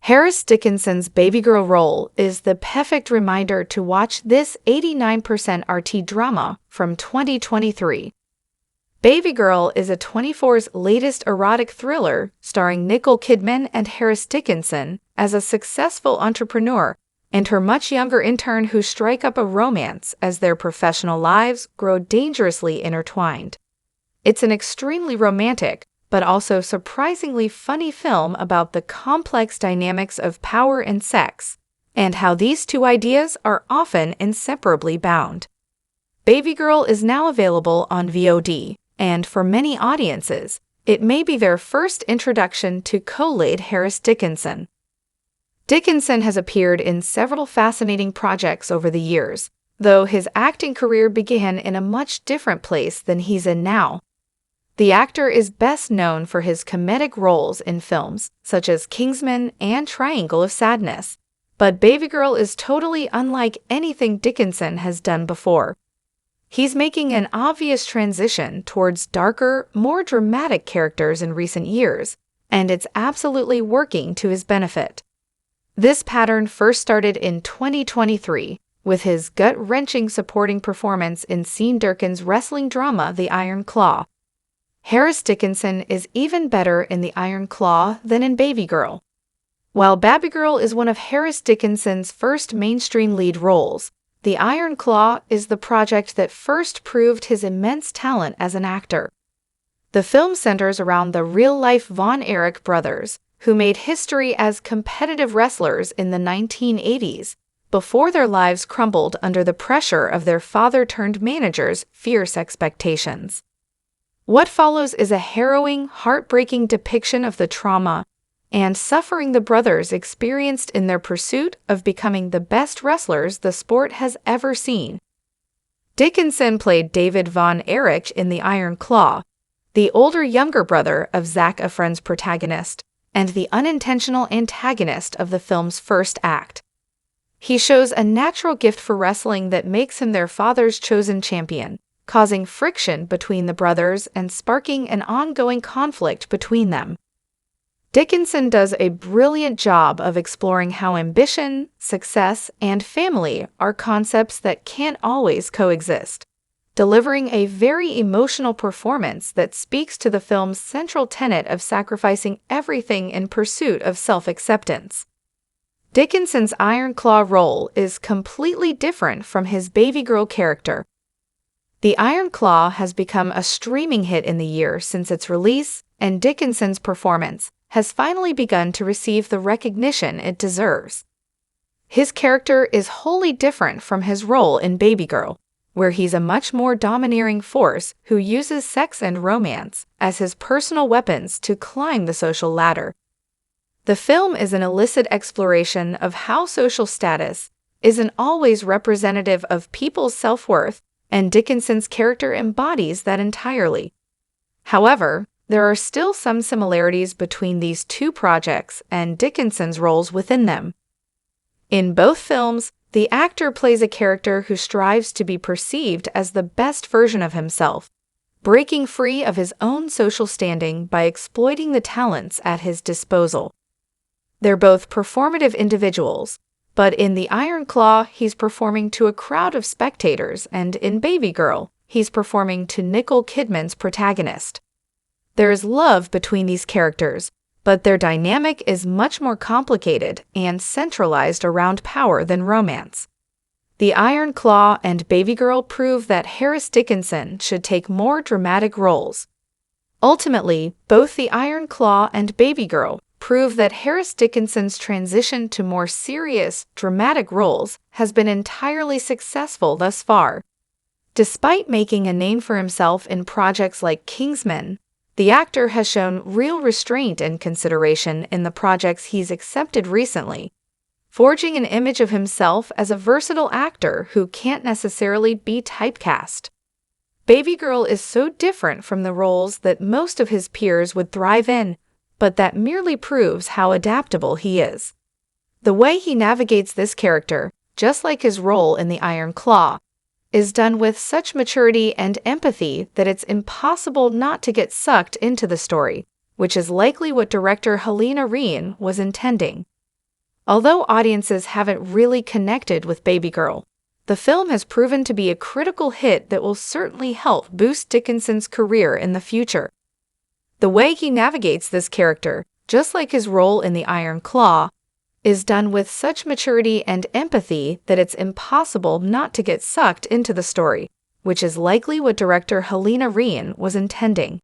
Harris Dickinson's Babygirl role is the perfect reminder to watch this 89% RT drama from 2023. Babygirl is a 24's latest erotic thriller starring Nicole Kidman and Harris Dickinson as a successful entrepreneur and her much younger intern who strike up a romance as their professional lives grow dangerously intertwined. It's an extremely romantic, but also surprisingly funny film about the complex dynamics of power and sex, and how these two ideas are often inseparably bound. Babygirl is now available on VOD, and for many audiences, it may be their first introduction to co-lead Harris Dickinson. Dickinson has appeared in several fascinating projects over the years, though his acting career began in a much different place than he's in now. The actor is best known for his comedic roles in films such as Kingsman and Triangle of Sadness, but Babygirl is totally unlike anything Dickinson has done before. He's making an obvious transition towards darker, more dramatic characters in recent years, and it's absolutely working to his benefit. This pattern first started in 2023 with his gut-wrenching supporting performance in Sean Durkin's wrestling drama The Iron Claw. Harris Dickinson is even better in The Iron Claw than in Babygirl. While Babygirl is one of Harris Dickinson's first mainstream lead roles, The Iron Claw is the project that first proved his immense talent as an actor. The film centers around the real-life Von Erich brothers, who made history as competitive wrestlers in the 1980s, before their lives crumbled under the pressure of their father-turned-manager's fierce expectations. What follows is a harrowing, heartbreaking depiction of the trauma and suffering the brothers experienced in their pursuit of becoming the best wrestlers the sport has ever seen. Dickinson played David Von Erich in The Iron Claw, the older younger brother of Zac Efron's protagonist, and the unintentional antagonist of the film's first act. He shows a natural gift for wrestling that makes him their father's chosen champion, causing friction between the brothers and sparking an ongoing conflict between them. Dickinson does a brilliant job of exploring how ambition, success, and family are concepts that can't always coexist, delivering a very emotional performance that speaks to the film's central tenet of sacrificing everything in pursuit of self-acceptance. Dickinson's Iron Claw role is completely different from his Babygirl character. The Iron Claw has become a streaming hit in the year since its release, and Dickinson's performance has finally begun to receive the recognition it deserves. His character is wholly different from his role in Babygirl, where he's a much more domineering force who uses sex and romance as his personal weapons to climb the social ladder. The film is an illicit exploration of how social status isn't always representative of people's self-worth, and Dickinson's character embodies that entirely. However, there are still some similarities between these two projects and Dickinson's roles within them. In both films, the actor plays a character who strives to be perceived as the best version of himself, breaking free of his own social standing by exploiting the talents at his disposal. They're both performative individuals, but in The Iron Claw, he's performing to a crowd of spectators, and in Babygirl, he's performing to Nicole Kidman's protagonist. There is love between these characters, but their dynamic is much more complicated and centralized around power than romance. The Iron Claw and Babygirl prove that Harris Dickinson should take more dramatic roles. Ultimately, both The Iron Claw and Babygirl prove that Harris Dickinson's transition to more serious, dramatic roles has been entirely successful thus far. Despite making a name for himself in projects like Kingsman, the actor has shown real restraint and consideration in the projects he's accepted recently, forging an image of himself as a versatile actor who can't necessarily be typecast. Babygirl is so different from the roles that most of his peers would thrive in, but that merely proves how adaptable he is. The way he navigates this character, just like his role in The Iron Claw, is done with such maturity and empathy that it's impossible not to get sucked into the story, which is likely what director Helena Rehn was intending. Although audiences haven't really connected with Babygirl, the film has proven to be a critical hit that will certainly help boost Dickinson's career in the future. The way he navigates this character, just like his role in The Iron Claw, is done with such maturity and empathy that it's impossible not to get sucked into the story, which is likely what director Helena Rehn was intending.